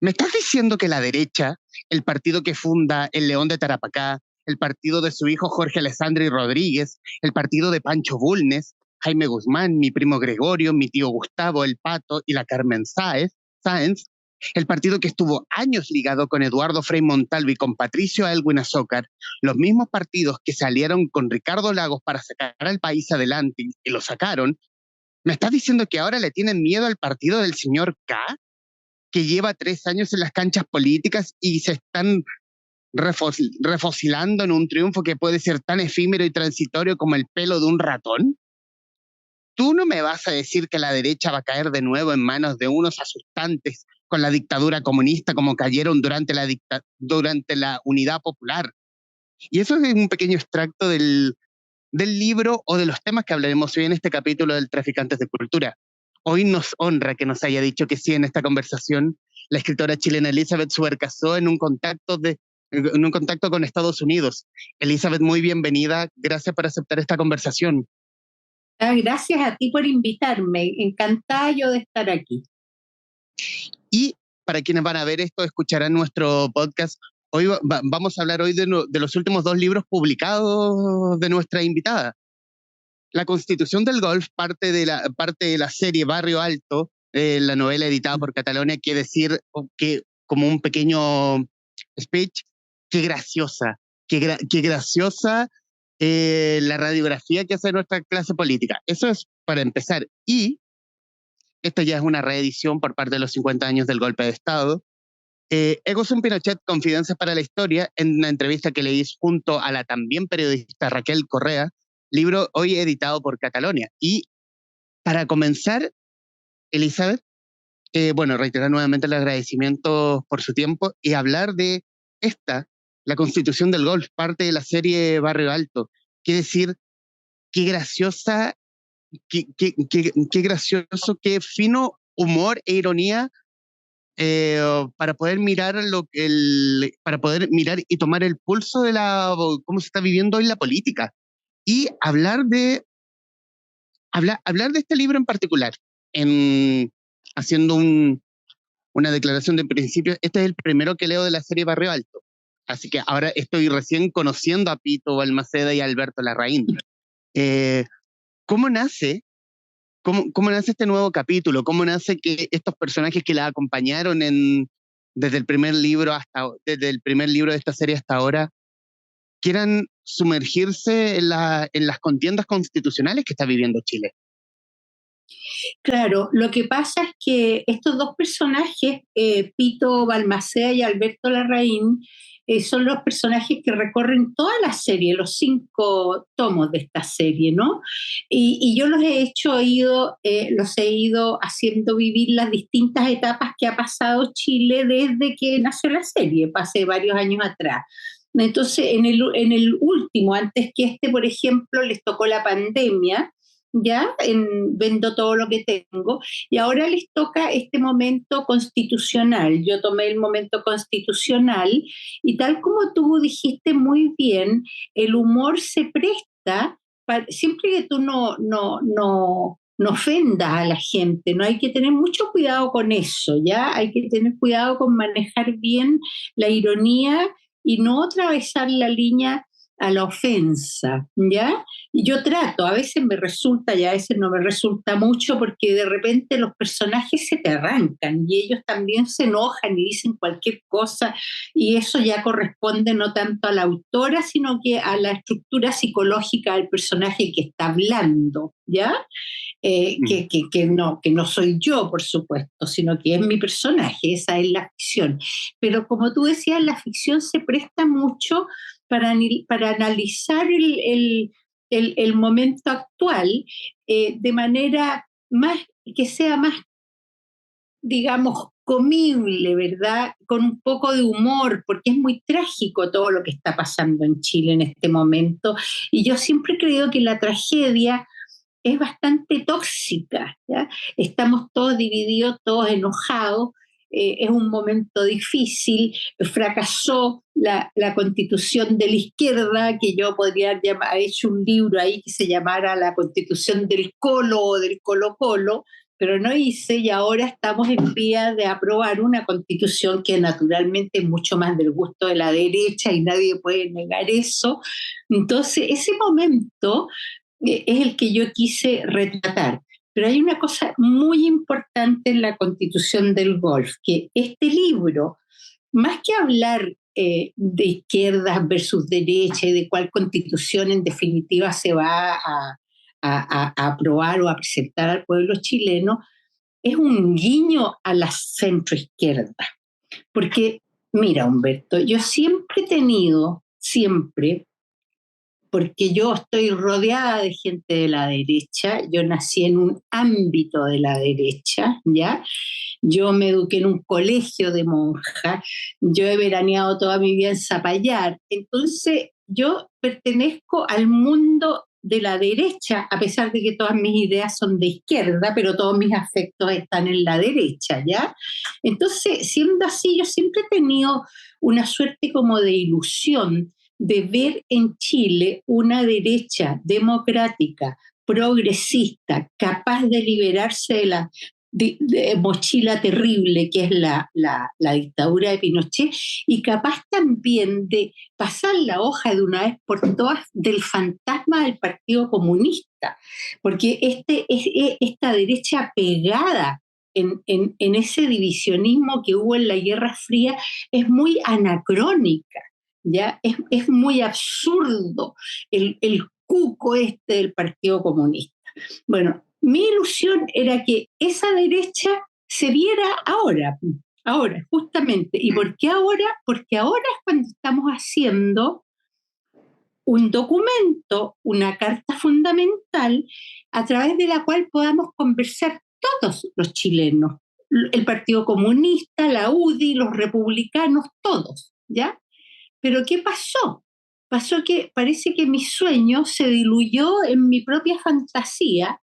¿Me estás diciendo que la derecha, el partido que funda el León de Tarapacá, el partido de su hijo Jorge Alessandri Rodríguez, el partido de Pancho Bulnes, Jaime Guzmán, mi primo Gregorio, mi tío Gustavo, el Pato y la Carmen Sáenz, el partido que estuvo años ligado con Eduardo Frei Montalvo y con Patricio Aylwin Azócar, los mismos partidos que salieron con Ricardo Lagos para sacar al país adelante y lo sacaron? ¿Me estás diciendo que ahora le tienen miedo al partido del señor K, que lleva 3 años en las canchas políticas y se están refosilando en un triunfo que puede ser tan efímero y transitorio como el pelo de un ratón? ¿Tú no me vas a decir que la derecha va a caer de nuevo en manos de unos asustantes con la dictadura comunista como cayeron durante la Unidad Popular? Y eso es un pequeño extracto del libro o de los temas que hablaremos hoy en este capítulo del Traficantes de Cultura. Hoy nos honra que nos haya dicho que sí en esta conversación la escritora chilena Elizabeth Subercaseaux en un contacto con Estados Unidos. Elizabeth, muy bienvenida. Gracias por aceptar esta conversación. Gracias a ti por invitarme. Encantada yo de estar aquí. Y para quienes van a ver esto, escucharán nuestro podcast. Hoy vamos a hablar hoy de los últimos 2 libros publicados de nuestra invitada. La Constitución del Golf, parte de la serie Barrio Alto, la novela editada por Catalonia, quiere decir que, como un pequeño speech, qué graciosa la radiografía que hace nuestra clase política. Eso es para empezar. Y esta ya es una reedición por parte de los 50 años del golpe de Estado. Ego Sum Pinochet, Confidencias para la Historia, en una entrevista que leí junto a la también periodista Raquel Correa, libro hoy editado por Catalonia. Y para comenzar, Elizabeth, reiterar nuevamente el agradecimiento por su tiempo y hablar de la Constitución del Golf, parte de la serie Barrio Alto. Quiere decir, qué graciosa, qué gracioso, qué fino humor e ironía para poder mirar para poder mirar y tomar el pulso de cómo se está viviendo hoy la política y hablar de este libro en particular, haciendo una declaración de principio. Este es el primero que leo de la serie Barrio Alto, así que ahora estoy recién conociendo a Pito Balmaceda y a Alberto Larraín. ¿Cómo nace este nuevo capítulo? ¿Cómo nace que estos personajes que la acompañaron desde el primer libro de esta serie hasta ahora quieran sumergirse en las contiendas constitucionales que está viviendo Chile? Claro, lo que pasa es que estos 2 personajes, Pito Balmaceda y Alberto Larraín, son los personajes que recorren toda la serie, los 5 tomos de esta serie, ¿no? Y yo los he ido haciendo vivir las distintas etapas que ha pasado Chile desde que nació la serie, hace varios años atrás. Entonces, en el último, antes que por ejemplo, les tocó la pandemia, ya vendo todo lo que tengo, y ahora les toca este momento constitucional. Yo tomé el momento constitucional y, tal como tú dijiste muy bien, el humor se presta siempre que tú no ofendas a la gente. No hay que tener mucho cuidado con eso, ¿ya? Hay que tener cuidado con manejar bien la ironía y no atravesar la línea a la ofensa, ¿ya? Y yo trato, a veces me resulta y a veces no me resulta mucho, porque de repente los personajes se te arrancan y ellos también se enojan y dicen cualquier cosa, y eso ya corresponde no tanto a la autora, sino que a la estructura psicológica del personaje que está hablando, ¿ya? Que no soy yo, por supuesto, sino que es mi personaje, esa es la ficción. Pero como tú decías, la ficción se presta mucho para analizar el momento actual de manera que sea más, digamos, comible, ¿verdad? Con un poco de humor, porque es muy trágico todo lo que está pasando en Chile en este momento. Y yo siempre he creído que la tragedia es bastante tóxica, ¿ya? Estamos todos divididos, todos enojados, es un momento difícil, fracasó la constitución de la izquierda, que yo podría haber hecho un libro ahí que se llamara La Constitución del Colo o del Colo Colo, pero no hice, y ahora estamos en vía de aprobar una constitución que naturalmente es mucho más del gusto de la derecha y nadie puede negar eso. Entonces, ese momento es el que yo quise retratar. Pero hay una cosa muy importante en la constitución del Golf, que este libro, más que hablar de izquierdas versus derecha y de cuál constitución en definitiva se va a aprobar o a presentar al pueblo chileno, es un guiño a la centroizquierda. Porque, mira, Humberto, yo siempre he tenido, siempre, porque yo estoy rodeada de gente de la derecha, yo nací en un ámbito de la derecha, ¿ya? Yo me eduqué en un colegio de monjas, yo he veraneado toda mi vida en Zapallar, entonces yo pertenezco al mundo de la derecha, a pesar de que todas mis ideas son de izquierda, pero todos mis afectos están en la derecha, ¿ya? Entonces, siendo así, yo siempre he tenido una suerte como de ilusión de ver en Chile una derecha democrática, progresista, capaz de liberarse de la mochila terrible que es la dictadura de Pinochet, y capaz también de pasar la hoja de una vez por todas del fantasma del Partido Comunista, porque esta derecha pegada en ese divisionismo que hubo en la Guerra Fría es muy anacrónica, ¿ya? Es muy absurdo el cuco este del Partido Comunista. Bueno, mi ilusión era que esa derecha se viera ahora, justamente. ¿Y por qué ahora? Porque ahora es cuando estamos haciendo un documento, una carta fundamental, a través de la cual podamos conversar todos los chilenos, el Partido Comunista, la UDI, los republicanos, todos, ¿ya? Pero ¿qué pasó? Pasó que parece que mi sueño se diluyó en mi propia fantasía,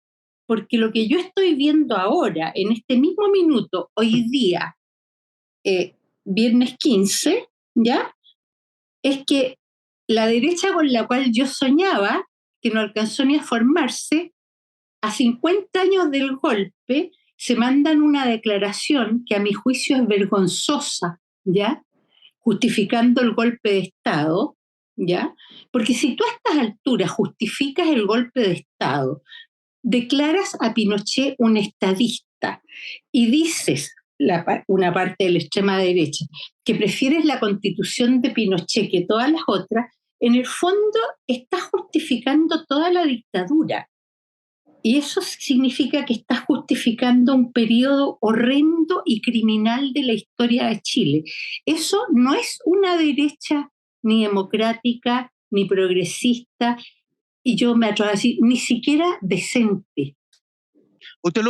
porque lo que yo estoy viendo ahora, en este mismo minuto, hoy día, viernes 15, ¿ya? Es que la derecha con la cual yo soñaba, que no alcanzó ni a formarse, a 50 años del golpe, se mandan una declaración que a mi juicio es vergonzosa, ¿ya? Justificando el golpe de Estado, ¿ya? Porque si tú a estas alturas justificas el golpe de Estado, declaras a Pinochet un estadista y dices, una parte de la extrema derecha, que prefieres la constitución de Pinochet que todas las otras, en el fondo estás justificando toda la dictadura. Y eso significa que estás justificando un periodo horrendo y criminal de la historia de Chile. Eso no es una derecha ni democrática, ni progresista, y yo me atrevo a decir, ni siquiera decente. Usted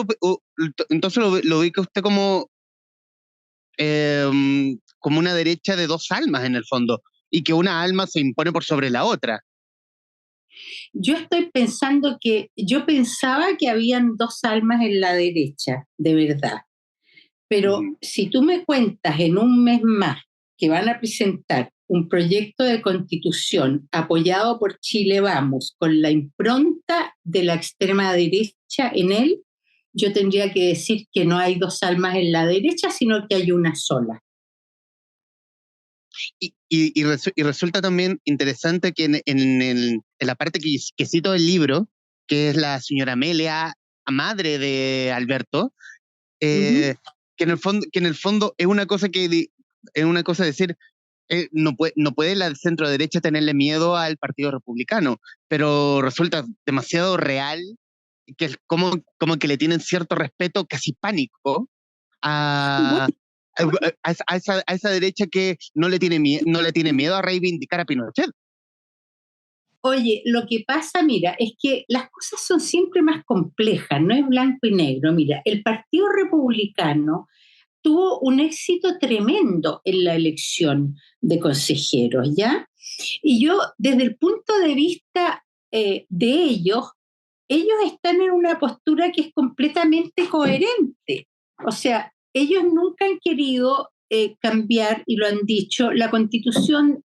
entonces lo ubica usted como una derecha de dos almas en el fondo, y que una alma se impone por sobre la otra. Yo estoy pensando yo pensaba que habían dos almas en la derecha, de verdad. Pero si tú me cuentas en un mes más que van a presentar un proyecto de constitución apoyado por Chile Vamos, con la impronta de la extrema derecha en él, yo tendría que decir que no hay dos almas en la derecha, sino que hay una sola. Y resulta también interesante que en la parte que cito del libro, que es la señora Amelia, madre de Alberto, que en el fondo es una cosa decir, no puede la centro derecha tenerle miedo al Partido Republicano, pero resulta demasiado real que es como que le tienen cierto respeto, casi pánico, a, a esa derecha que no le tiene miedo a reivindicar a Pinochet. Oye, lo que pasa, mira, es que las cosas son siempre más complejas, no es blanco y negro. Mira, el Partido Republicano tuvo un éxito tremendo en la elección de consejeros, ¿ya? Y yo, desde el punto de vista de ellos están en una postura que es completamente coherente. O sea, ellos nunca han querido cambiar, y lo han dicho, la constitución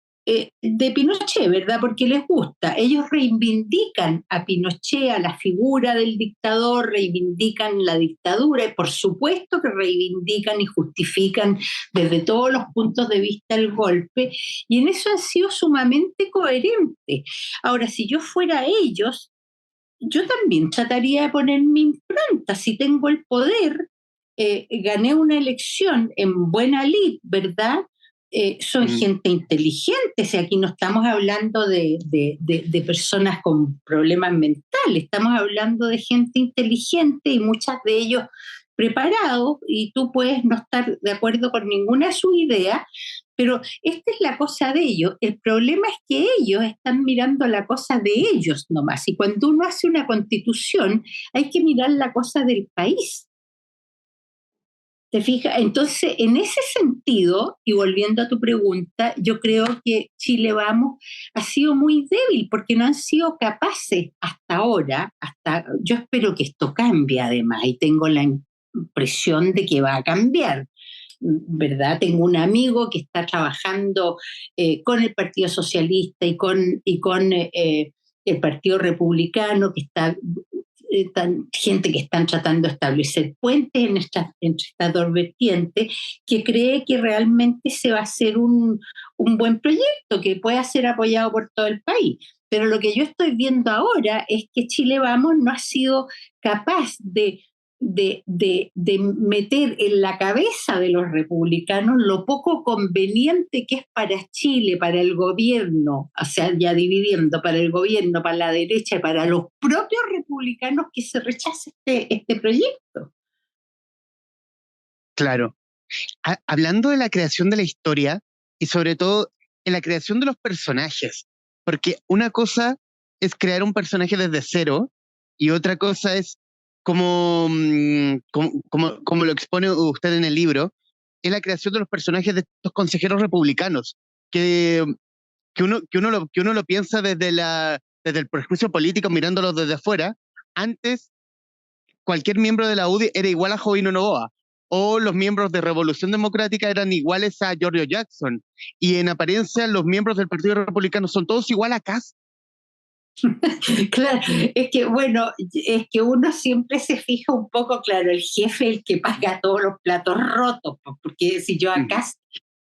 de Pinochet, ¿verdad? Porque les gusta. Ellos reivindican a Pinochet, a la figura del dictador, reivindican la dictadura y por supuesto que reivindican y justifican desde todos los puntos de vista el golpe y en eso han sido sumamente coherentes. Ahora, si yo fuera ellos, yo también trataría de poner mi impronta. Si tengo el poder, gané una elección en buena lid, ¿verdad? Son gente inteligente, si aquí no estamos hablando de personas con problemas mentales, estamos hablando de gente inteligente y muchas de ellos preparados, y tú puedes no estar de acuerdo con ninguna de sus ideas, pero esta es la cosa de ellos. El problema es que ellos están mirando la cosa de ellos nomás, y cuando uno hace una constitución hay que mirar la cosa del país. ¿Te fijas? Entonces, en ese sentido, y volviendo a tu pregunta, yo creo que Chile Vamos ha sido muy débil porque no han sido capaces hasta ahora, yo espero que esto cambie además, y tengo la impresión de que va a cambiar, ¿verdad? Tengo un amigo que está trabajando con el Partido Socialista y con el Partido Republicano, que está gente que están tratando de establecer puentes entre estas dos vertientes, que cree que realmente se va a hacer un buen proyecto que pueda ser apoyado por todo el país. Pero lo que yo estoy viendo ahora es que Chile Vamos no ha sido capaz de meter en la cabeza de los republicanos lo poco conveniente que es para Chile, para el gobierno, o sea, ya dividiendo, para el gobierno, para la derecha y para los propios republicanos que se rechace este proyecto. Claro. Hablando de la creación de la historia y sobre todo en la creación de los personajes, porque una cosa es crear un personaje desde cero y otra cosa es como lo expone usted en el libro, es la creación de los personajes de estos consejeros republicanos, que, que uno lo piensa desde el prejuicio político mirándolos desde afuera. Antes, cualquier miembro de la UDI era igual a Jovino Novoa, o los miembros de Revolución Democrática eran iguales a Giorgio Jackson, y en apariencia los miembros del Partido Republicano son todos igual a Kast. Claro, es que bueno, es que uno siempre se fija un poco, claro, el jefe el que paga todos los platos rotos, porque si yo acá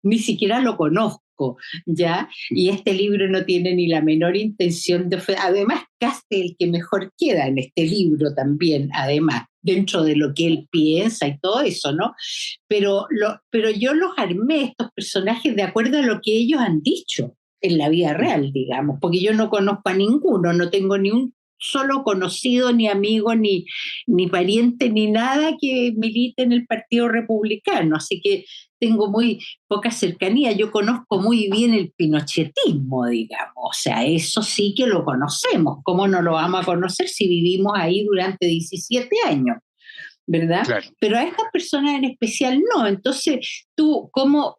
ni siquiera lo conozco, ¿ya? Y este libro no tiene ni la menor intención de... Además, Cast es el que mejor queda en este libro también, además, dentro de lo que él piensa y todo eso, ¿no? Pero yo los armé, estos personajes, de acuerdo a lo que ellos han dicho en la vida real, digamos, porque yo no conozco a ninguno, no tengo ni un solo conocido, ni amigo, ni pariente, ni nada que milite en el Partido Republicano, así que tengo muy poca cercanía. Yo conozco muy bien el pinochetismo, digamos, o sea, eso sí que lo conocemos. ¿Cómo no lo vamos a conocer si vivimos ahí durante 17 años? ¿Verdad? Claro. Pero a estas personas en especial no. Entonces, tú, ¿cómo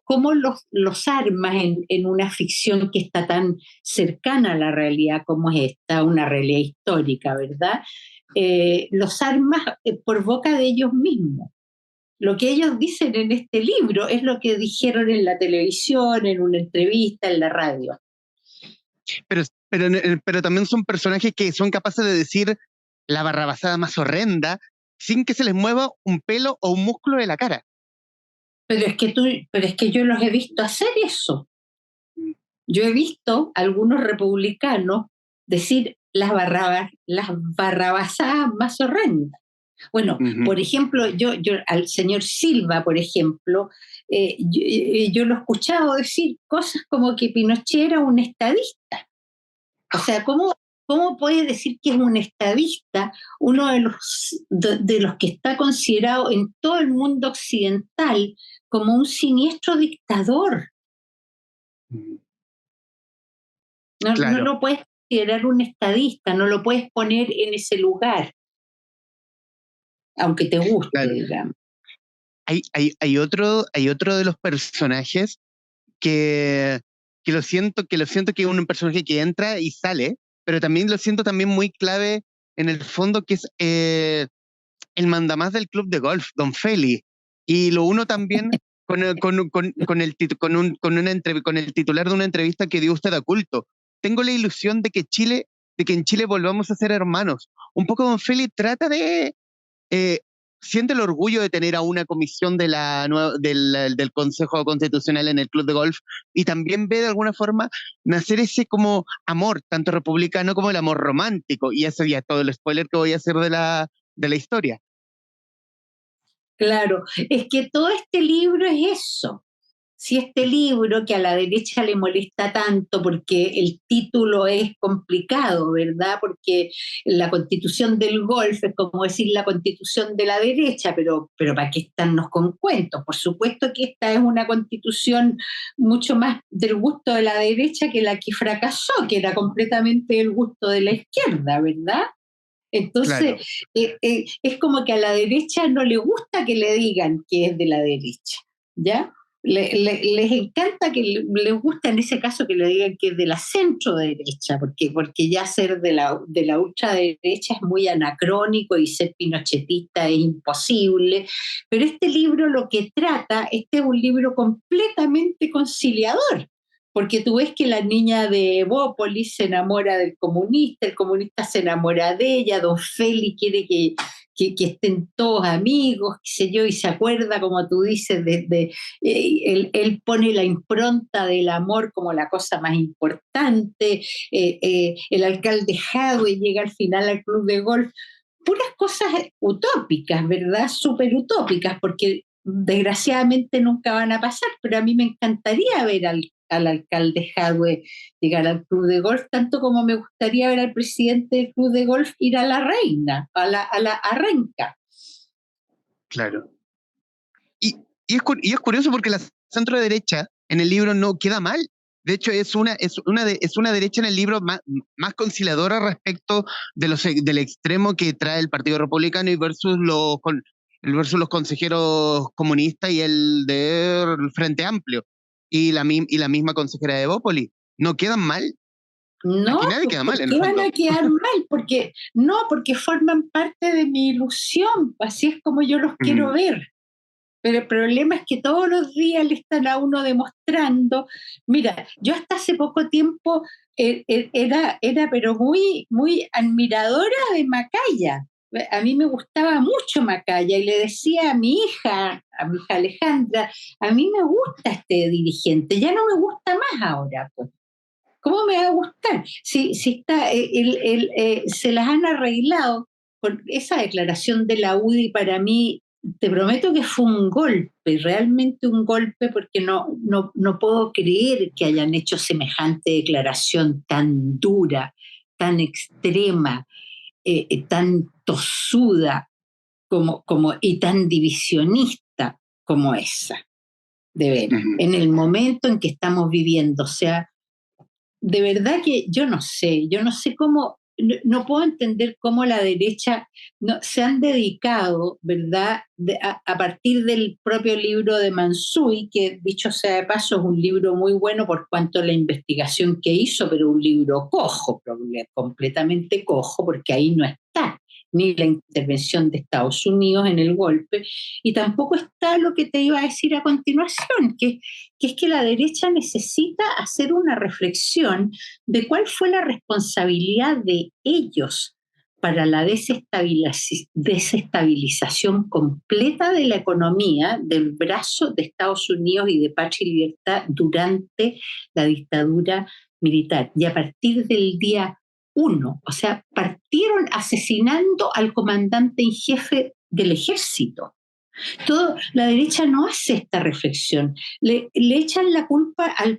los armas en una ficción que está tan cercana a la realidad como es esta, una realidad histórica, ¿verdad? Los armas por boca de ellos mismos. Lo que ellos dicen en este libro es lo que dijeron en la televisión, en una entrevista, en la radio. Pero también son personajes que son capaces de decir la barrabasada más horrenda sin que se les mueva un pelo o un músculo de la cara. Pero es que yo los he visto hacer eso. Yo he visto a algunos republicanos decir las barrabasadas más horrendas. Bueno, por ejemplo, yo al señor Silva, por ejemplo, yo lo he escuchado decir cosas como que Pinochet era un estadista. O sea, ¿cómo puede decir que es un estadista uno de los que está considerado en todo el mundo occidental como un siniestro dictador? Claro. No lo puedes considerar un estadista, no lo puedes poner en ese lugar, aunque te guste, Claro. digamos. Hay otro de los personajes que lo siento que es un personaje que entra y sale, pero también lo siento también muy clave en el fondo, que es el mandamás del club de golf, Don Feli. Y lo uno también con el titular de una entrevista que dio usted a Culto. Tengo la ilusión de que en Chile volvamos a ser hermanos. Un poco Don Feli trata de eh, siente el orgullo de tener a una comisión del Consejo Constitucional en el Club de Golf y también ve de alguna forma nacer ese como amor, tanto republicano como el amor romántico. Y eso ya es todo el spoiler que voy a hacer de la historia. Claro, es que todo este libro es eso. Si este libro que a la derecha le molesta tanto porque el título es complicado, ¿verdad? Porque la constitución del golf es como decir la constitución de la derecha, pero ¿para qué estarnos con cuentos? Por supuesto que esta es una constitución mucho más del gusto de la derecha que la que fracasó, que era completamente el gusto de la izquierda, ¿verdad? Entonces, Claro. es como que a la derecha no le gusta que le digan que es de la derecha, ¿ya? Les encanta les gusta en ese caso que le digan que es de la centro derecha, porque ya ser de la ultraderecha es muy anacrónico y ser pinochetista es imposible. Pero este libro lo que trata, este es un libro completamente conciliador, porque tú ves que la niña de Bópolis se enamora del comunista, el comunista se enamora de ella, Don Feli quiere que estén todos amigos, qué sé yo, y se acuerda, como tú dices, él pone la impronta del amor como la cosa más importante, el alcalde Jadwe llega al final al club de golf, puras cosas utópicas, ¿verdad? Súper utópicas, porque desgraciadamente nunca van a pasar, pero a mí me encantaría ver al alcalde Jadwe llegar al club de golf, tanto como me gustaría ver al presidente del club de golf ir a la reina, a Renca. Claro. Y es curioso porque la centro derecha en el libro no queda mal. De hecho, es una derecha en el libro más conciliadora respecto del extremo que trae el Partido Republicano y versus los consejeros comunistas y el del Frente Amplio y la misma consejera de Bópoli. No quedan mal. No, Aquí nadie pues queda mal ¿por en el qué van fondo. a quedar mal? Porque forman parte de mi ilusión, así es como yo los quiero Mm. ver. Pero el problema es que todos los días le están a uno demostrando. Mira, yo hasta hace poco tiempo era pero muy, muy admiradora de Macaya. A mí me gustaba mucho Macaya y le decía a mi hija Alejandra, a mí me gusta este dirigente, ya no me gusta más ahora, pues. ¿Cómo me va a gustar? Si está, se las han arreglado con esa declaración de la UDI para mí, te prometo que fue un golpe, realmente un golpe, porque no puedo creer que hayan hecho semejante declaración tan dura, tan extrema, tan tosuda y tan divisionista como esa, de veras, Ujú. en el momento en que estamos viviendo. O sea, de verdad que yo no sé cómo, no puedo entender cómo la derecha se han dedicado, ¿verdad?, a partir del propio libro de Mansuy, que dicho sea de paso es un libro muy bueno por cuanto a la investigación que hizo, pero un libro cojo, completamente cojo, porque ahí no está ni la intervención de Estados Unidos en el golpe, y tampoco está lo que te iba a decir a continuación, que es que la derecha necesita hacer una reflexión de cuál fue la responsabilidad de ellos para la desestabilización completa de la economía del brazo de Estados Unidos y de Patria y Libertad durante la dictadura militar. Y a partir del día 1, o sea, partieron asesinando al comandante en jefe del ejército. La derecha no hace esta reflexión. Le echan la culpa a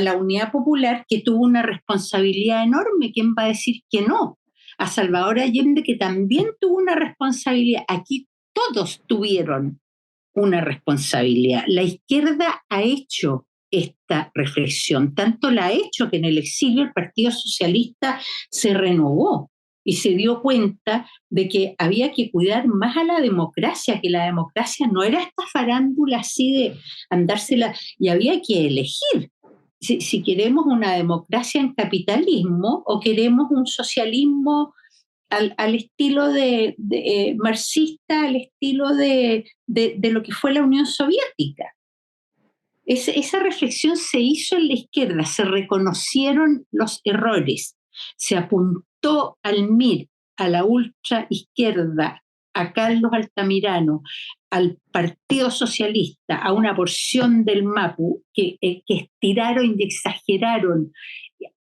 la Unidad Popular, que tuvo una responsabilidad enorme. ¿Quién va a decir que no? A Salvador Allende, que también tuvo una responsabilidad. Aquí todos tuvieron una responsabilidad. La izquierda ha hecho esta reflexión, tanto la ha hecho que en el exilio el Partido Socialista se renovó y se dio cuenta de que había que cuidar más a la democracia, que la democracia no era esta farándula así de andársela, y había que elegir si queremos una democracia en capitalismo o queremos un socialismo al estilo marxista, al estilo de lo que fue la Unión Soviética. Esa reflexión se hizo en la izquierda, se reconocieron los errores, se apuntó al MIR, a la ultra izquierda, a Carlos Altamirano, al Partido Socialista, a una porción del MAPU que estiraron y exageraron,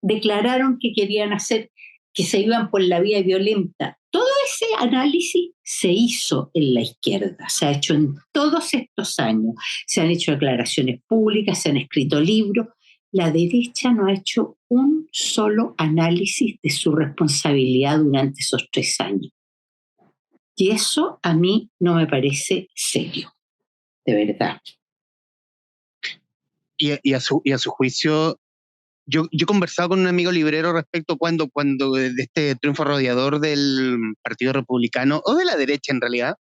declararon que querían hacer, que se iban por la vía violenta. Todo ese análisis se hizo en la izquierda, se ha hecho en todos estos años, se han hecho declaraciones públicas, se han escrito libros. La derecha no ha hecho un solo análisis de su responsabilidad durante esos 3 años. Y eso a mí no me parece serio, de verdad. Y a su juicio, yo he conversado con un amigo librero respecto cuando de este triunfo rodeador del Partido Republicano, o de la derecha en realidad,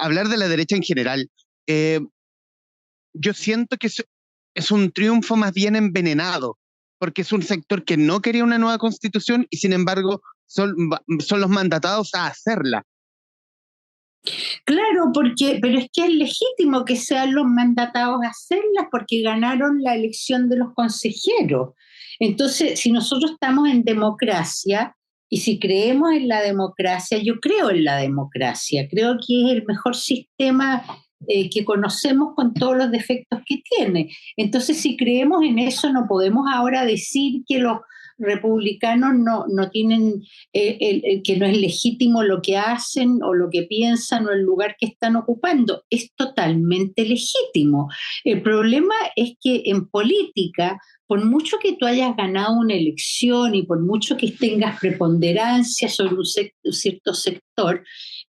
hablar de la derecha en general. Yo siento que es un triunfo más bien envenenado, porque es un sector que no quería una nueva constitución y sin embargo son los mandatados a hacerla. Claro, pero es que es legítimo que sean los mandatados a hacerlas porque ganaron la elección de los consejeros. Entonces, si nosotros estamos en democracia y si creemos en la democracia, yo creo en la democracia, creo que es el mejor sistema que conocemos con todos los defectos que tiene. Entonces, si creemos en eso, no podemos ahora decir que los republicanos no tienen, que no es legítimo lo que hacen o lo que piensan o el lugar que están ocupando. Es totalmente legítimo. El problema es que en política, por mucho que tú hayas ganado una elección y por mucho que tengas preponderancia sobre un cierto sector,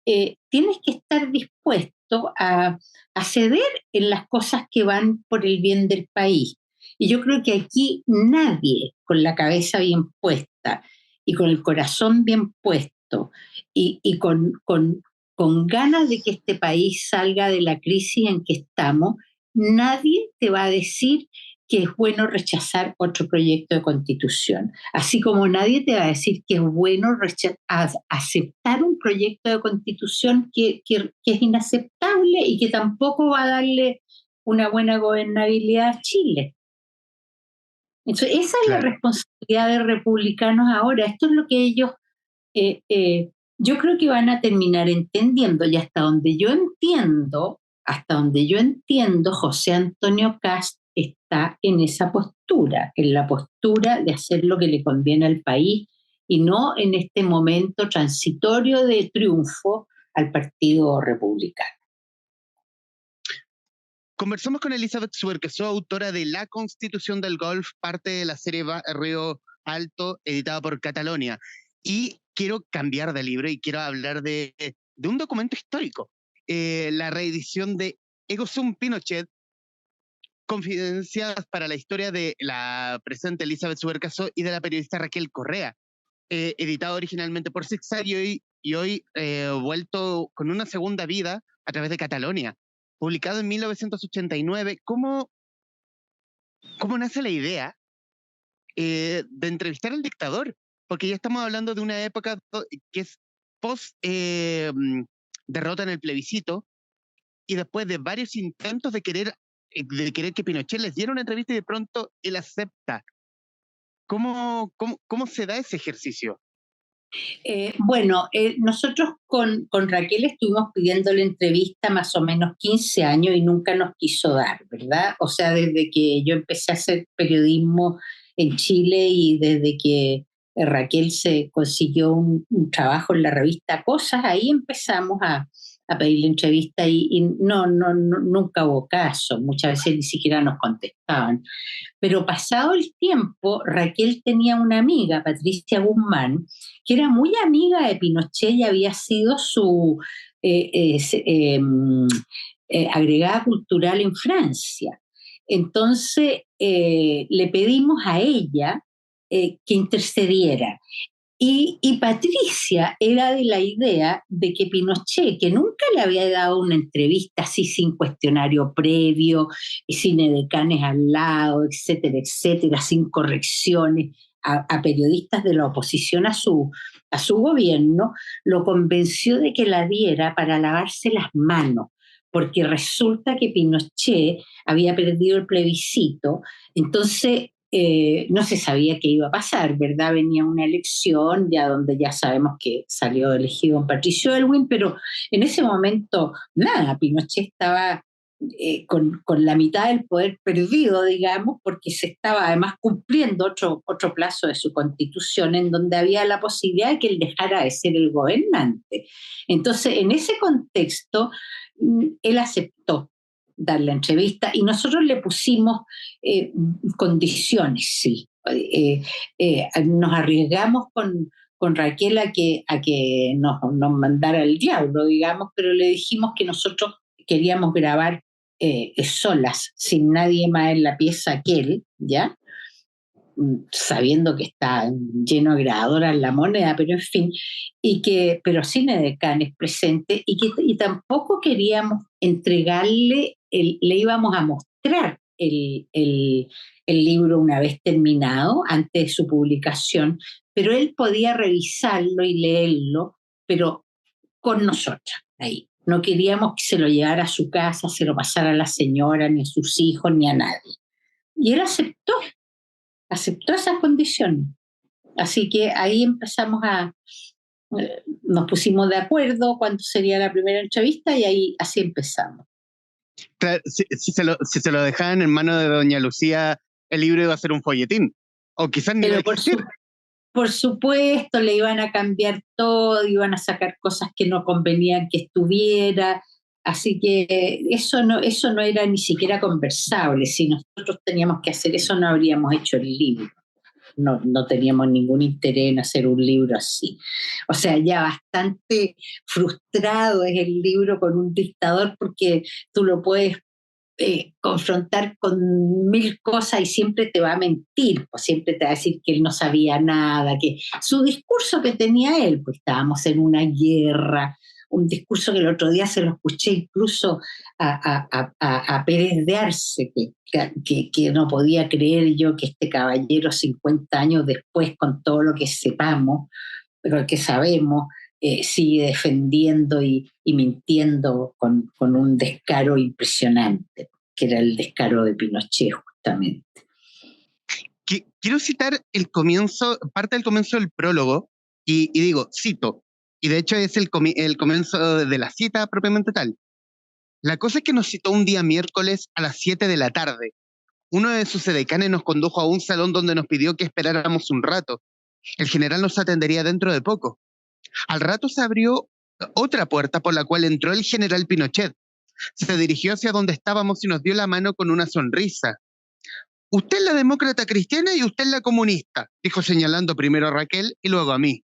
tienes que estar dispuesto a ceder en las cosas que van por el bien del país. Y yo creo que aquí nadie con la cabeza bien puesta y con el corazón bien puesto y con ganas de que este país salga de la crisis en que estamos, nadie te va a decir que es bueno rechazar otro proyecto de constitución. Así como nadie te va a decir que es bueno aceptar un proyecto de constitución que es inaceptable y que tampoco va a darle una buena gobernabilidad a Chile. Entonces, esa es la responsabilidad de republicanos ahora. Esto es lo que ellos, yo creo que van a terminar entendiendo, y hasta donde yo entiendo, José Antonio Kast está en esa postura, en la postura de hacer lo que le conviene al país y no en este momento transitorio de triunfo al Partido Republicano. Conversamos con Elizabeth Suerquesó, autora de La Constitución del Golf, parte de la serie Río Alto, editada por Catalonia. Y quiero cambiar de libro y quiero hablar de un documento histórico, la reedición de Ego Sum Pinochet, Confidencias para la historia de la presidenta Elizabeth Suerquesó y de la periodista Raquel Correa, editado originalmente por Zigzag y hoy vuelto con una segunda vida a través de Catalonia. Publicado en 1989, ¿cómo nace la idea de entrevistar al dictador? Porque ya estamos hablando de una época que es post derrota en el plebiscito y después de varios intentos de querer que Pinochet les diera una entrevista y de pronto él acepta. ¿Cómo se da ese ejercicio? Bueno, nosotros con Raquel estuvimos pidiendo la entrevista más o menos 15 años y nunca nos quiso dar, ¿verdad? O sea, desde que yo empecé a hacer periodismo en Chile y desde que Raquel se consiguió un trabajo en la revista Cosas, ahí empezamos a pedirle entrevista y nunca hubo caso, muchas veces ni siquiera nos contestaban. Pero pasado el tiempo, Raquel tenía una amiga, Patricia Guzmán, que era muy amiga de Pinochet y había sido su agregada cultural en Francia. Entonces le pedimos a ella que intercediera. Y Patricia era de la idea de que Pinochet, que nunca le había dado una entrevista así sin cuestionario previo, y sin edecanes al lado, etcétera, etcétera, sin correcciones, a periodistas de la oposición a su gobierno, lo convenció de que la diera para lavarse las manos, porque resulta que Pinochet había perdido el plebiscito, entonces no se sabía qué iba a pasar, ¿verdad? Venía una elección ya donde ya sabemos que salió elegido un Patricio Elwin, pero en ese momento, nada, Pinochet estaba con la mitad del poder perdido, digamos, porque se estaba además cumpliendo otro plazo de su constitución en donde había la posibilidad de que él dejara de ser el gobernante. Entonces, en ese contexto, él aceptó dar la entrevista y nosotros le pusimos condiciones, sí. Nos arriesgamos con Raquel a que nos mandara el diablo, digamos, pero le dijimos que nosotros queríamos grabar solas, sin nadie más en la pieza que él, ¿ya? Sabiendo que está lleno de grabadoras la moneda, pero en fin, pero sin edecanes presente, y tampoco queríamos entregarle, le íbamos a mostrar el libro una vez terminado, antes de su publicación, pero él podía revisarlo y leerlo, pero con nosotras, ahí. No queríamos que se lo llevara a su casa, se lo pasara a la señora, ni a sus hijos, ni a nadie. Y él aceptó esas condiciones. Así que ahí empezamos nos pusimos de acuerdo cuándo sería la primera entrevista y ahí así empezamos. Claro, si se lo dejaban en manos de doña Lucía, el libro iba a ser un folletín, o quizás ni iba a existir. Por supuesto, le iban a cambiar todo, iban a sacar cosas que no convenían que estuviera, así que eso no era ni siquiera conversable. Si nosotros teníamos que hacer eso, no habríamos hecho el libro. No teníamos ningún interés en hacer un libro así. O sea, ya bastante frustrado es el libro con un dictador porque tú lo puedes confrontar con mil cosas y siempre te va a mentir, pues siempre te va a decir que él no sabía nada, que su discurso que tenía él, pues estábamos en una guerra, un discurso que el otro día se lo escuché incluso a Pérez de Arce, que no podía creer yo que este caballero 50 años después, con todo lo que sepamos, pero que sabemos, sigue defendiendo y mintiendo con un descaro impresionante, que era el descaro de Pinochet justamente. Quiero citar parte del comienzo del prólogo, y digo, cito, y de hecho es el comienzo de la cita propiamente tal. La cosa es que nos citó un día miércoles a las 7 de la tarde. Uno de sus edecanes nos condujo a un salón donde nos pidió que esperáramos un rato. El general nos atendería dentro de poco. Al rato se abrió otra puerta por la cual entró el general Pinochet. Se dirigió hacia donde estábamos y nos dio la mano con una sonrisa. Usted es la demócrata cristiana y usted es la comunista, dijo señalando primero a Raquel y luego a mí.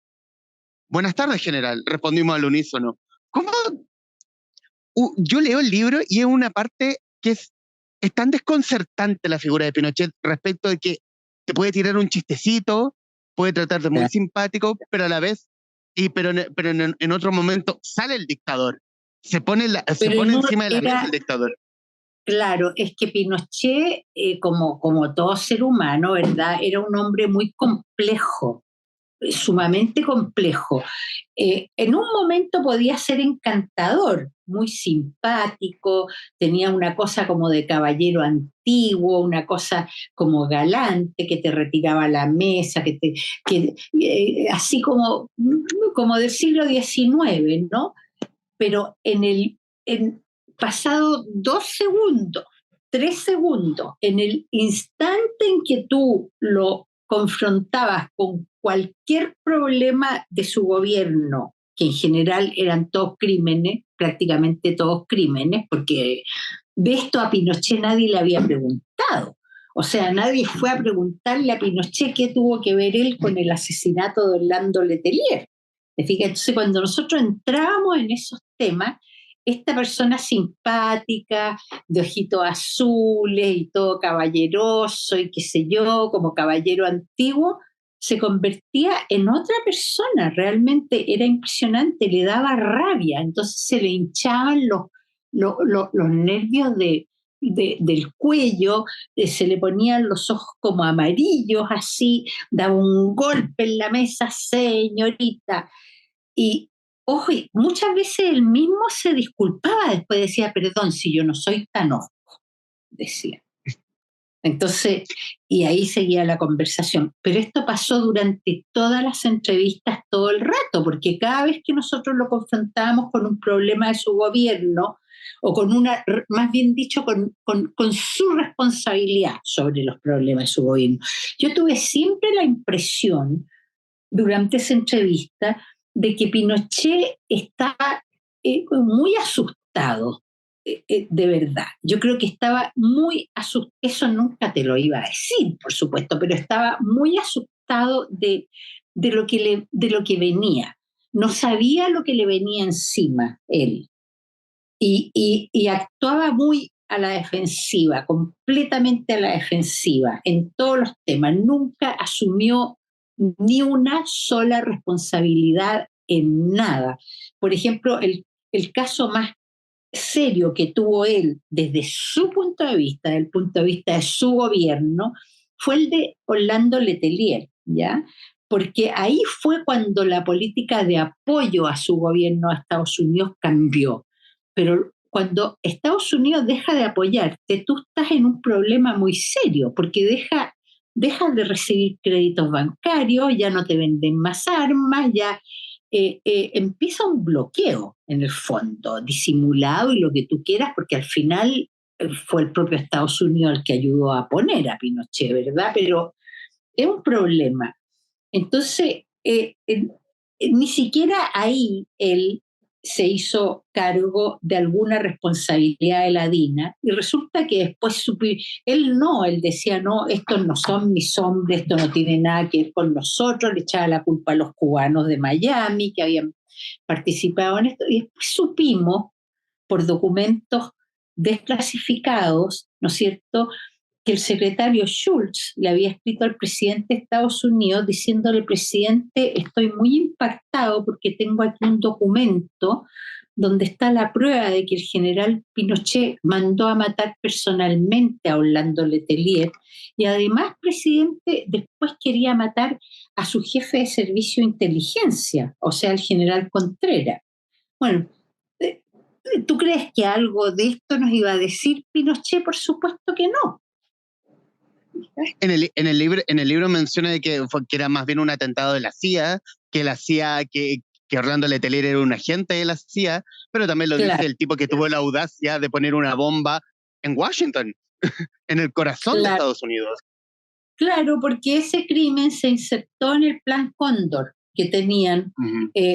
Buenas tardes, general, respondimos al unísono. ¿Cómo? Yo leo el libro y es una parte que es tan desconcertante la figura de Pinochet respecto de que te puede tirar un chistecito, puede tratarte muy simpático, pero a la vez, pero en otro momento sale el dictador, se pone encima de la mesa el dictador. Claro, es que Pinochet, como todo ser humano, ¿verdad? Era un hombre muy complejo, sumamente complejo. En un momento podía ser encantador, muy simpático, tenía una cosa como de caballero antiguo, una cosa como galante, que te retiraba a la mesa, así como del siglo XIX, ¿no? Pero pasado 2 segundos, 3 segundos, en el instante en que tú lo confrontabas con cualquier problema de su gobierno, que en general eran todos crímenes, prácticamente todos crímenes, porque de esto a Pinochet nadie le había preguntado. O sea, nadie fue a preguntarle a Pinochet qué tuvo que ver él con el asesinato de Orlando Letelier. Entonces, cuando nosotros entrábamos en esos temas, esta persona simpática, de ojitos azules y todo caballeroso y qué sé yo, como caballero antiguo, se convertía en otra persona. Realmente era impresionante, le daba rabia, entonces se le hinchaban los nervios del cuello, se le ponían los ojos como amarillos, así, daba un golpe en la mesa, señorita. Y, ojo, y muchas veces él mismo se disculpaba, después decía, perdón, si yo no soy tan ojo, decía. Entonces, y ahí seguía la conversación. Pero esto pasó durante todas las entrevistas todo el rato, porque cada vez que nosotros lo confrontábamos con un problema de su gobierno, o con una, más bien dicho, con su responsabilidad sobre los problemas de su gobierno. Yo tuve siempre la impresión, durante esa entrevista, de que Pinochet estaba muy asustado, de verdad. Yo creo que estaba muy asustado, eso nunca te lo iba a decir, por supuesto, pero estaba muy asustado de lo que venía. No sabía lo que le venía encima él. Y actuaba muy a la defensiva, completamente a la defensiva, en todos los temas. Nunca asumió ni una sola responsabilidad en nada. Por ejemplo, el caso más serio que tuvo él desde su punto de vista, desde el punto de vista de su gobierno, fue el de Orlando Letelier, ¿ya? Porque ahí fue cuando la política de apoyo a su gobierno a Estados Unidos cambió. Pero cuando Estados Unidos deja de apoyarte, tú estás en un problema muy serio, porque dejas de recibir créditos bancarios, ya no te venden más armas, ya empieza un bloqueo en el fondo, disimulado y lo que tú quieras, porque al final fue el propio Estados Unidos el que ayudó a poner a Pinochet, ¿verdad? Pero es un problema. Entonces, ni siquiera ahí él se hizo cargo de alguna responsabilidad de la DINA y resulta que después él decía, no, estos no son mis hombres, esto no tiene nada que ver con nosotros, le echaba la culpa a los cubanos de Miami que habían participado en esto y después supimos por documentos desclasificados, ¿no es cierto?, que el secretario Schultz le había escrito al presidente de Estados Unidos diciéndole, presidente, estoy muy impactado porque tengo aquí un documento donde está la prueba de que el general Pinochet mandó a matar personalmente a Orlando Letelier y además, presidente, después quería matar a su jefe de servicio de inteligencia, o sea, el general Contreras. Bueno, ¿tú crees que algo de esto nos iba a decir Pinochet? Por supuesto que no. En el libro menciona de que era más bien un atentado de la CIA, que Orlando Letelier era un agente de la CIA, pero también lo dice el tipo que tuvo la audacia de poner una bomba en Washington, en el corazón de Estados Unidos. Claro, porque ese crimen se insertó en el Plan Cóndor que tenían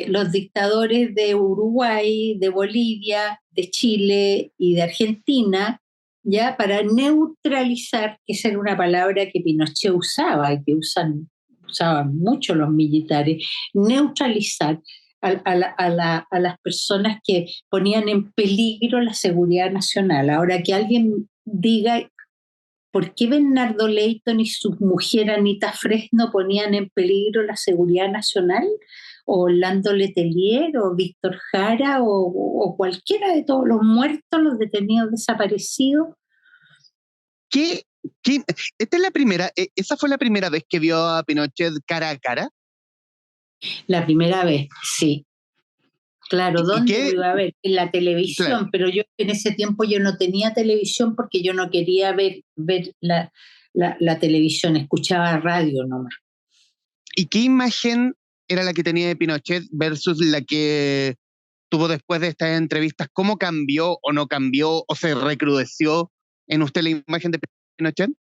los dictadores de Uruguay, de Bolivia, de Chile y de Argentina, ya para neutralizar, que esa era una palabra que Pinochet usaba y que usaban mucho los militares, neutralizar a las personas que ponían en peligro la seguridad nacional. Ahora que alguien diga por qué Bernardo Leighton y su mujer Anita Fresno ponían en peligro la seguridad nacional, o Orlando Letelier, o Víctor Jara, o cualquiera de todos los muertos, los detenidos desaparecidos. ¿Esa fue la primera vez que vio a Pinochet cara a cara? La primera vez, sí. Claro, ¿dónde lo iba a ver? En la televisión, claro. Pero yo en ese tiempo yo no tenía televisión porque yo no quería ver la televisión, escuchaba radio nomás. ¿Y qué imagen era la que tenía de Pinochet versus la que tuvo después de estas entrevistas? ¿Cómo cambió o no cambió o se recrudeció en usted la imagen de Pinochet?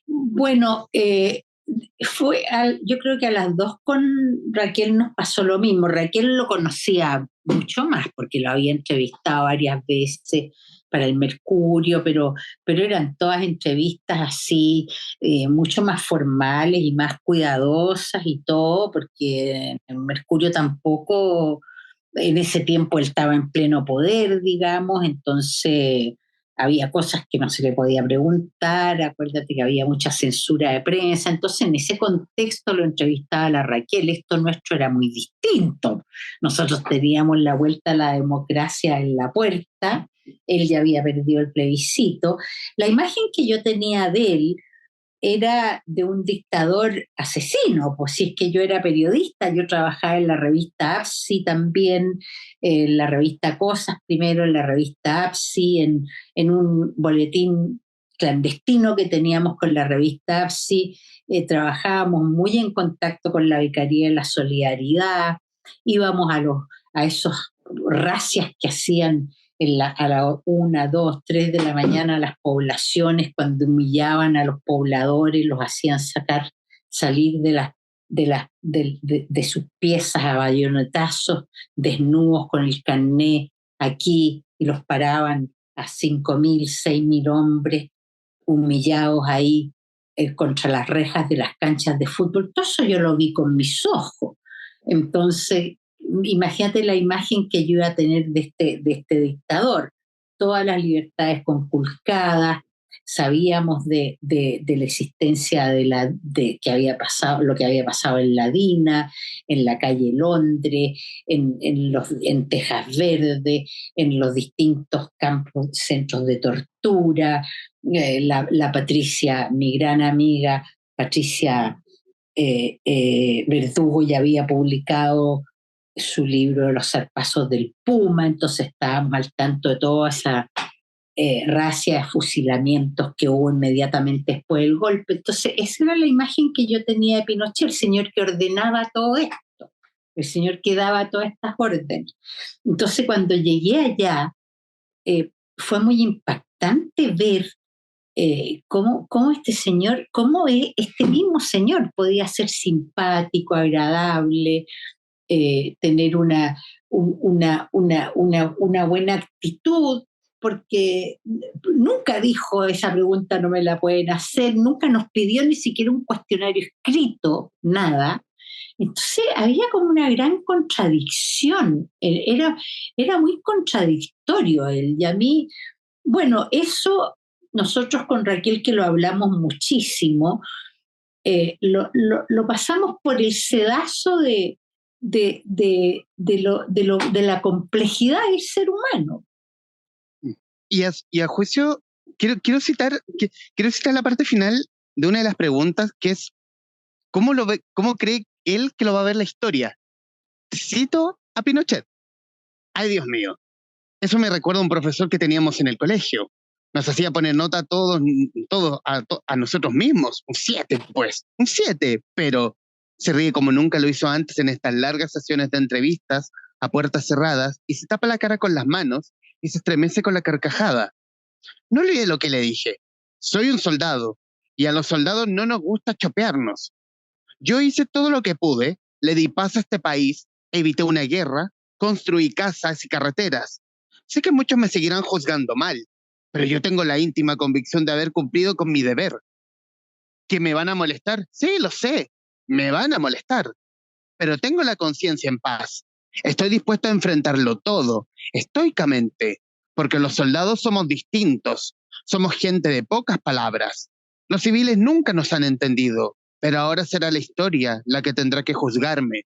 Bueno, yo creo que a las dos con Raquel nos pasó lo mismo. Raquel lo conocía mucho más porque lo había entrevistado varias veces para el Mercurio, pero eran todas entrevistas así, mucho más formales y más cuidadosas y todo, porque el Mercurio tampoco, en ese tiempo él estaba en pleno poder, digamos, entonces había cosas que no se le podía preguntar, acuérdate que había mucha censura de prensa, entonces en ese contexto lo entrevistaba la Raquel, esto nuestro era muy distinto, nosotros teníamos la vuelta a la democracia en la puerta él ya había perdido el plebiscito. La imagen que yo tenía de él era de un dictador asesino, pues si es que yo era periodista, yo trabajaba en la revista APSI también, en la revista Cosas primero, en la revista APSI, en un boletín clandestino que teníamos con la revista APSI, trabajábamos muy en contacto con la Vicaría de la Solidaridad, íbamos a esos racias que hacían a la 1, 2, 3 de la mañana a las poblaciones, cuando humillaban a los pobladores, los hacían salir de sus piezas a bayonetazos, desnudos con el carné aquí, y los paraban a 5.000, 6.000 hombres humillados ahí contra las rejas de las canchas de fútbol. Todo eso yo lo vi con mis ojos. Entonces, imagínate la imagen que yo iba a tener de este dictador. Todas las libertades conculcadas, sabíamos de la existencia de que había pasado, lo que había pasado en la DINA, en la calle Londres, en Tejas Verde, en los distintos campos, centros de tortura. La Patricia, mi gran amiga Patricia Verdugo, ya había publicado su libro Los zarpazos del Puma, entonces estábamos al tanto de toda esa racia de fusilamientos que hubo inmediatamente después del golpe. Entonces esa era la imagen que yo tenía de Pinochet, el señor que ordenaba todo esto, el señor que daba todas estas órdenes. Entonces cuando llegué allá, fue muy impactante ver cómo este señor, cómo este mismo señor podía ser simpático, agradable, tener una buena actitud, porque nunca dijo esa pregunta no me la pueden hacer, nunca nos pidió ni siquiera un cuestionario escrito, nada. Entonces había como una gran contradicción, era muy contradictorio él, y a mí, bueno, eso nosotros con Raquel, que lo hablamos muchísimo, lo pasamos por el sedazo de la complejidad del ser humano. Y a juicio, quiero citar la parte final de una de las preguntas, que es ¿cómo cree él que lo va a ver la historia? Cito a Pinochet. Ay, Dios mío. Eso me recuerda a un profesor que teníamos en el colegio. Nos hacía poner nota a todos a nosotros mismos. Un 7, pues. Un 7, pero se ríe como nunca lo hizo antes en estas largas sesiones de entrevistas a puertas cerradas y se tapa la cara con las manos y se estremece con la carcajada. No olvide lo que le dije. Soy un soldado y a los soldados no nos gusta chopearnos. Yo hice todo lo que pude, le di paz a este país, evité una guerra, construí casas y carreteras. Sé que muchos me seguirán juzgando mal, pero yo tengo la íntima convicción de haber cumplido con mi deber. ¿Que me van a molestar? Sí, lo sé, me van a molestar, pero tengo la conciencia en paz. Estoy dispuesto a enfrentarlo todo, estoicamente, porque los soldados somos distintos, somos gente de pocas palabras. Los civiles nunca nos han entendido, pero ahora será la historia la que tendrá que juzgarme.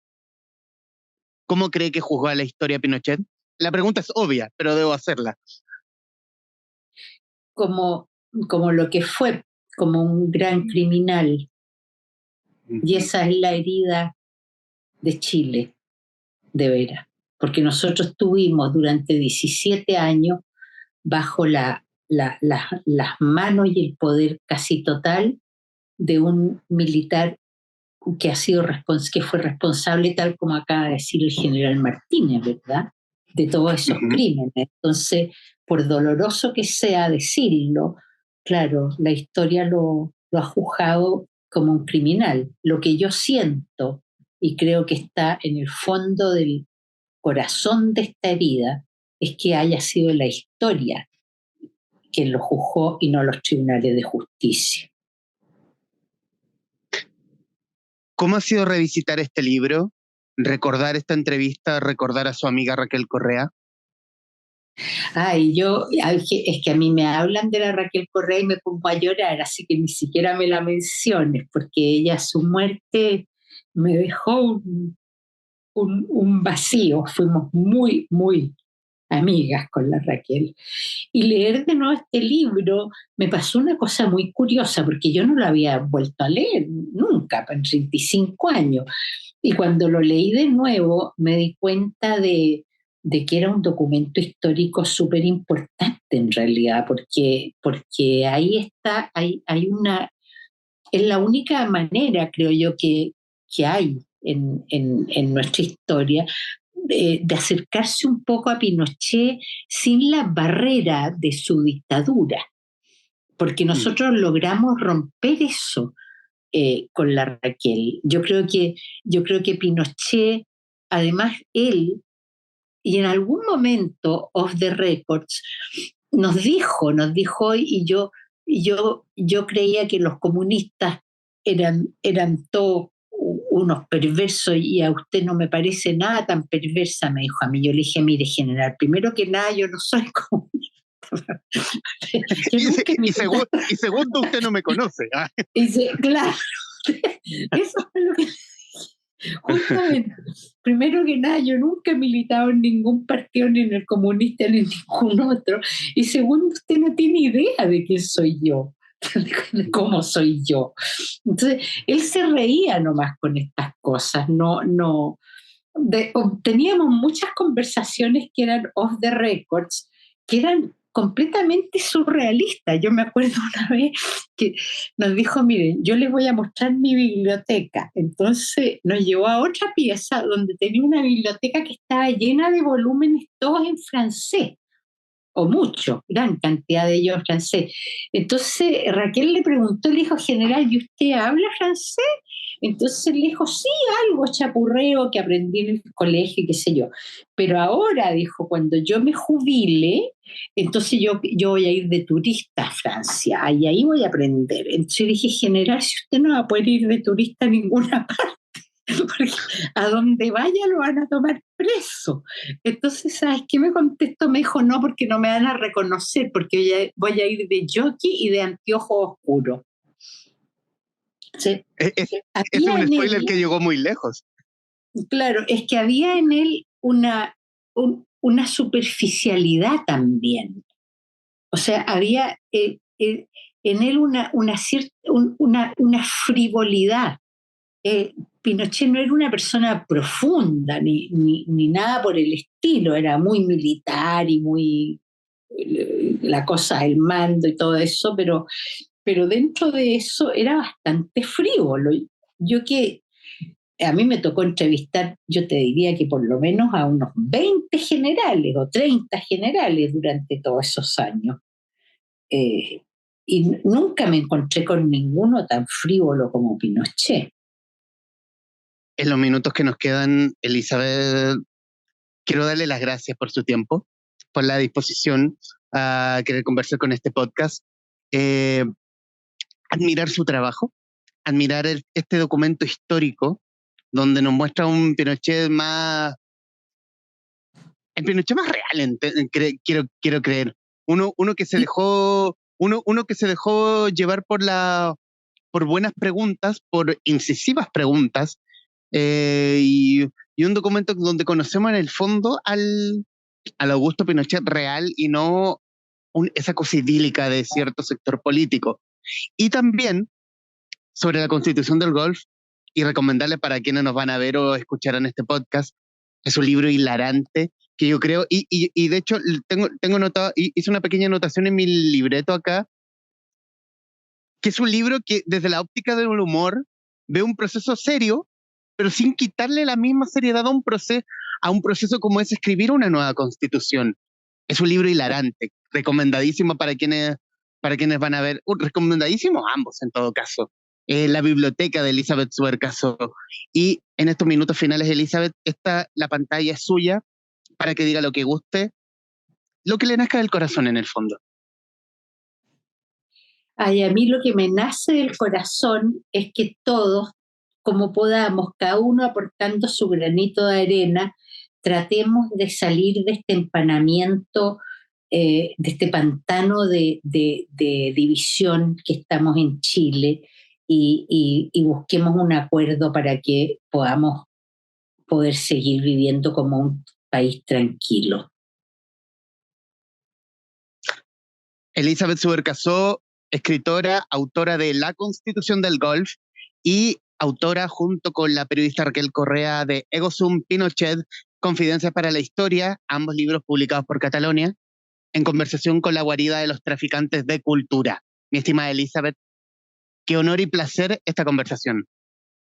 ¿Cómo cree que juzgó a la historia Pinochet? La pregunta es obvia, pero debo hacerla. Como lo que fue, como un gran criminal. Y esa es la herida de Chile, de veras. Porque nosotros tuvimos durante 17 años bajo las manos y el poder casi total de un militar que fue responsable, tal como acaba de decir el general Martínez, ¿verdad? De todos esos crímenes. Entonces, por doloroso que sea decirlo, claro, la historia lo ha juzgado como un criminal. Lo que yo siento, y creo que está en el fondo del corazón de esta herida, es que haya sido la historia quien lo juzgó y no los tribunales de justicia. ¿Cómo ha sido revisitar este libro? ¿Recordar esta entrevista? ¿Recordar a su amiga Raquel Correa? Es que a mí me hablan de la Raquel Correa y me pongo a llorar, así que ni siquiera me la menciones, porque ella, su muerte, me dejó un vacío. Fuimos muy, muy amigas con la Raquel. Y leer de nuevo este libro me pasó una cosa muy curiosa, porque yo no lo había vuelto a leer nunca, en 35 años. Y cuando lo leí de nuevo, me di cuenta de que era un documento histórico súper importante en realidad, porque ahí está, hay una, es la única manera, creo yo, que hay en nuestra historia de acercarse un poco a Pinochet sin la barrera de su dictadura, porque nosotros logramos romper eso con la Raquel. Yo creo que Pinochet, además él, y en algún momento, off the records, nos dijo, yo creía que los comunistas eran todos unos perversos y a usted no me parece nada tan perversa, me dijo a mí. Yo le dije, mire, general, primero que nada, yo no soy comunista. Y segundo, usted no me conoce. Y dice, claro, eso es lo que... Justamente, primero que nada, yo nunca he militado en ningún partido, ni en el comunista, ni en ningún otro. Y segundo, usted no tiene idea de quién soy yo, de cómo soy yo. Entonces, él se reía nomás con estas cosas. Teníamos muchas conversaciones que eran off the records, que eran completamente surrealistas. Yo me acuerdo una vez que nos dijo, miren, yo les voy a mostrar mi biblioteca. Entonces nos llevó a otra pieza donde tenía una biblioteca que estaba llena de volúmenes todos en francés, o mucho, gran cantidad de ellos en francés. Entonces Raquel le preguntó, le dijo, general, ¿y usted habla francés? Entonces le dijo, sí, algo chapurreo que aprendí en el colegio, qué sé yo. Pero ahora, dijo, cuando yo me jubile, entonces yo voy a ir de turista a Francia, y ahí voy a aprender. Entonces dije, general, si usted no va a poder ir de turista a ninguna parte, porque a donde vaya lo van a tomar preso. Entonces, ¿sabes qué me contestó? Me dijo, no, porque no me van a reconocer, porque voy a ir de jockey y de anteojos oscuros. Sí. Es un spoiler que llegó muy lejos. Claro, es que había en él una superficialidad también. O sea, había en él una frivolidad. Pinochet no era una persona profunda ni nada por el estilo, era muy militar y muy la cosa, el mando y todo eso, pero dentro de eso era bastante frívolo. Yo que a mí me tocó entrevistar, yo te diría que por lo menos a unos 20 generales o 30 generales durante todos esos años. Eh, y nunca me encontré con ninguno tan frívolo como Pinochet. En los minutos que nos quedan, Elizabeth, quiero darle las gracias por su tiempo, por la disposición a querer conversar con este podcast, admirar su trabajo, admirar este documento histórico donde nos muestra un Pinochet más, el Pinochet más real, quiero creer. Uno que se dejó, uno que se dejó llevar por buenas preguntas, por incisivas preguntas, y un documento donde conocemos en el fondo al Augusto Pinochet real y no esa cosa idílica de cierto sector político. Y también sobre la constitución del golf, y recomendarle para quienes nos van a ver o escucharán este podcast, es un libro hilarante que yo creo, y de hecho tengo notado, hice una pequeña anotación en mi libreto acá, que es un libro que desde la óptica del humor ve un proceso serio, pero sin quitarle la misma seriedad a un proceso como es escribir una nueva constitución. Es un libro hilarante, recomendadísimo para quienes van a ver, recomendadísimo ambos en todo caso. La biblioteca de Elizabeth Suercaso. Y en estos minutos finales, Elizabeth, la pantalla es suya para que diga lo que guste, lo que le nazca del corazón en el fondo. Ay, a mí lo que me nace del corazón es que todos, como podamos, cada uno aportando su granito de arena, tratemos de salir de este empanamiento, de este pantano de división que estamos en Chile y busquemos un acuerdo para que podamos poder seguir viviendo como un país tranquilo. Elizabeth Subercaseaux, escritora, autora de La Constitución del Golf y autora junto con la periodista Raquel Correa de Ego Sum Pinochet, Confidencias para la Historia, ambos libros publicados por Catalonia, en conversación con la guarida de los traficantes de cultura. Mi estimada Elizabeth, qué honor y placer esta conversación.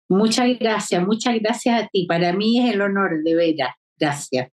Muchas gracias a ti. Para mí es el honor, de veras. Gracias.